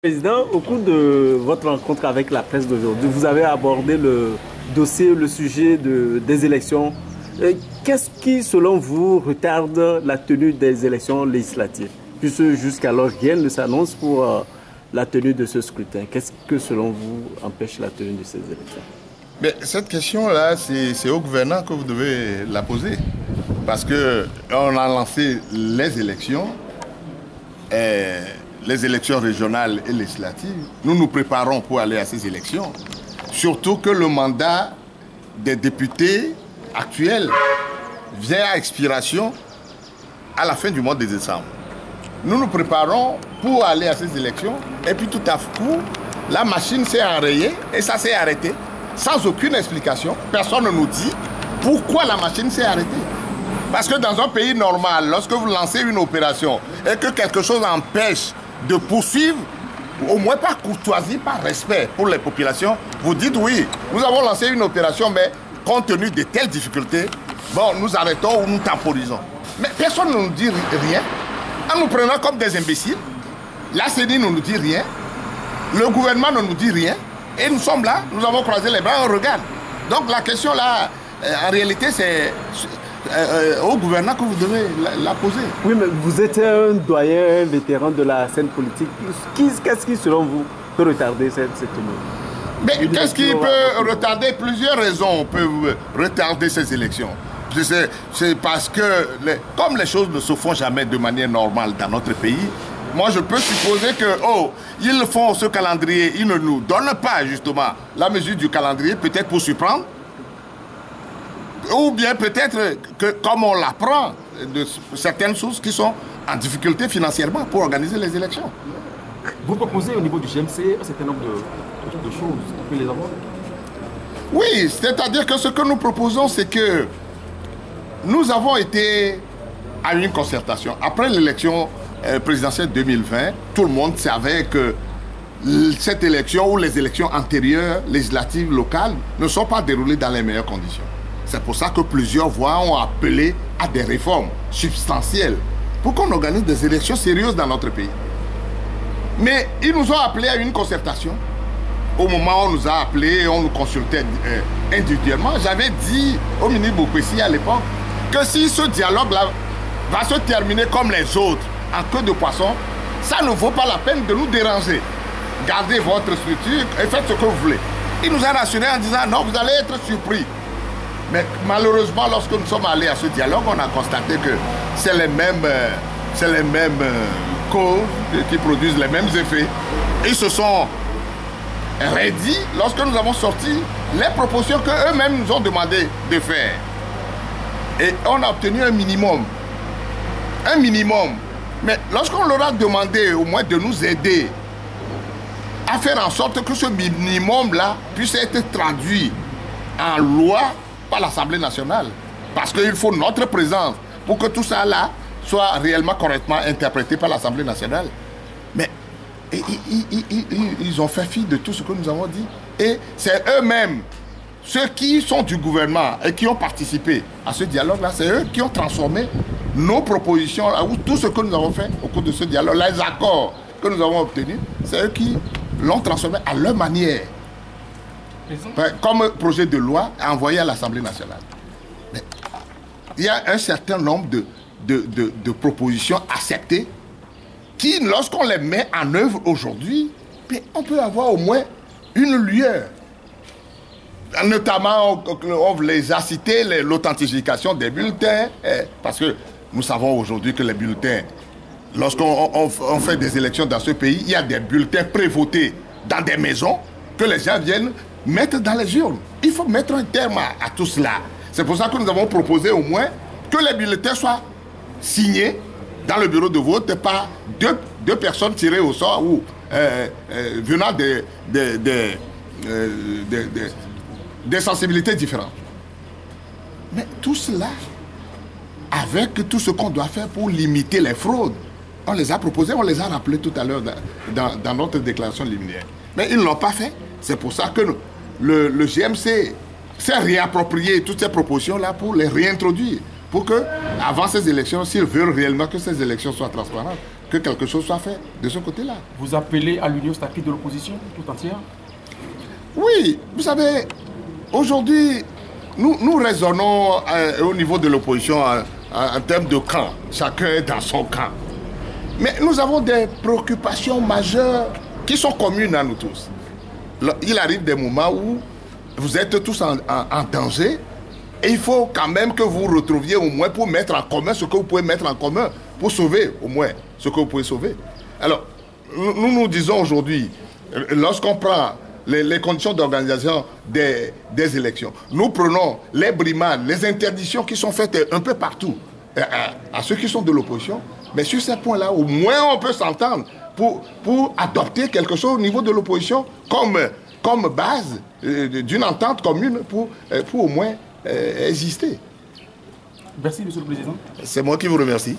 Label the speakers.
Speaker 1: Président, au cours de votre rencontre avec la presse d'aujourd'hui, vous avez abordé le dossier, le sujet des élections. Qu'est-ce qui, selon vous, retarde la tenue des élections législatives? Puisque jusqu'alors, rien ne s'annonce pour la tenue de ce scrutin. Qu'est-ce que, selon vous, empêche la tenue de ces élections?
Speaker 2: Mais cette question-là, c'est au gouvernement que vous devez la poser. Parce qu'on a lancé les élections régionales et législatives. Nous nous préparons pour aller à ces élections. Surtout que le mandat des députés actuels vient à expiration à la fin du mois de décembre. Nous nous préparons pour aller à ces élections et puis tout à coup, la machine s'est enrayée et ça s'est arrêté sans aucune explication. Personne ne nous dit pourquoi la machine s'est arrêtée. Parce que dans un pays normal, lorsque vous lancez une opération et que quelque chose empêche de poursuivre, au moins par courtoisie, par respect pour les populations, vous dites oui, nous avons lancé une opération, mais compte tenu de telles difficultés, bon, nous arrêtons ou nous temporisons. Mais personne ne nous dit rien, en nous prenant comme des imbéciles. La CENI ne nous dit rien, le gouvernement ne nous dit rien, et nous sommes là, nous avons croisé les bras, on regarde. Donc la question là, en réalité, c'est au gouvernement que vous devez la poser.
Speaker 1: Oui, mais vous êtes un doyen, un vétéran de la scène politique. Qu'est-ce qui, selon vous, peut retarder cette tenue?
Speaker 2: Mais qu'est-ce qui peut retarder? Plusieurs raisons peuvent retarder ces élections. C'est parce que, comme les choses ne se font jamais de manière normale dans notre pays, moi je peux supposer que, ils font ce calendrier, ils ne nous donnent pas justement la mesure du calendrier, peut-être pour surprendre. Ou bien peut-être que, comme on l'apprend, de certaines sources qui sont en difficulté financièrement pour organiser les élections.
Speaker 3: Vous proposez au niveau du GMC un certain nombre de choses. Vous pouvez les avoir?
Speaker 2: Oui, c'est-à-dire que ce que nous proposons, c'est que nous avons été à une concertation. Après l'élection présidentielle 2020, tout le monde savait que cette élection ou les élections antérieures, législatives, locales, ne sont pas déroulées dans les meilleures conditions. C'est pour ça que plusieurs voix ont appelé à des réformes substantielles pour qu'on organise des élections sérieuses dans notre pays. Mais ils nous ont appelés à une concertation. Au moment où on nous a appelés, on nous consultait individuellement, j'avais dit au ministre Boupessi à l'époque que si ce dialogue-là va se terminer comme les autres, en queue de poisson, ça ne vaut pas la peine de nous déranger. Gardez votre structure et faites ce que vous voulez. Il nous a rassurés en disant non, vous allez être surpris. Mais malheureusement, lorsque nous sommes allés à ce dialogue, on a constaté que c'est les mêmes causes qui produisent les mêmes effets. Ils se sont raidis lorsque nous avons sorti les propositions qu'eux-mêmes nous ont demandé de faire. Et on a obtenu un minimum. Un minimum. Mais lorsqu'on leur a demandé au moins de nous aider à faire en sorte que ce minimum-là puisse être traduit en loi par l'Assemblée nationale. Parce qu'il faut notre présence pour que tout ça là soit réellement correctement interprété par l'Assemblée nationale. Mais ils ont fait fi de tout ce que nous avons dit. Et c'est eux-mêmes, ceux qui sont du gouvernement et qui ont participé à ce dialogue-là, c'est eux qui ont transformé nos propositions, ou tout ce que nous avons fait au cours de ce dialogue, les accords que nous avons obtenus, c'est eux qui l'ont transformé à leur manière. Comme projet de loi envoyé à l'Assemblée nationale. Mais il y a un certain nombre de propositions acceptées qui, lorsqu'on les met en œuvre aujourd'hui, on peut avoir au moins une lueur. Notamment, on les a cités, l'authentification des bulletins, parce que nous savons aujourd'hui que les bulletins, lorsqu'on fait des élections dans ce pays, il y a des bulletins prévotés dans des maisons que les gens viennent mettre dans les urnes. Il faut mettre un terme à tout cela. C'est pour ça que nous avons proposé au moins que les bulletins soient signés dans le bureau de vote par deux personnes tirées au sort ou venant des sensibilités différentes. Mais tout cela, avec tout ce qu'on doit faire pour limiter les fraudes, on les a proposés, on les a rappelés tout à l'heure dans notre déclaration liminaire. Mais ils ne l'ont pas fait. C'est pour ça que le GMC s'est réapproprié toutes ces propositions-là pour les réintroduire. Pour que, avant ces élections, s'ils veulent réellement que ces élections soient transparentes, que quelque chose soit fait de ce côté-là.
Speaker 3: Vous appelez à l'union sacrée de l'opposition tout entière?
Speaker 2: Oui, vous savez, aujourd'hui, nous raisonnons au niveau de l'opposition en termes de camp. Chacun est dans son camp. Mais nous avons des préoccupations majeures qui sont communes à nous tous. Il arrive des moments où vous êtes tous en danger et il faut quand même que vous retrouviez au moins pour mettre en commun ce que vous pouvez mettre en commun, pour sauver au moins ce que vous pouvez sauver. Alors, nous disons aujourd'hui, lorsqu'on prend les conditions d'organisation des élections, nous prenons les brimades, les interdictions qui sont faites un peu partout à ceux qui sont de l'opposition, mais sur ces points-là, au moins on peut s'entendre pour adopter quelque chose au niveau de l'opposition comme base d'une entente commune pour au moins exister.
Speaker 3: Merci, Monsieur le Président.
Speaker 2: C'est moi qui vous remercie.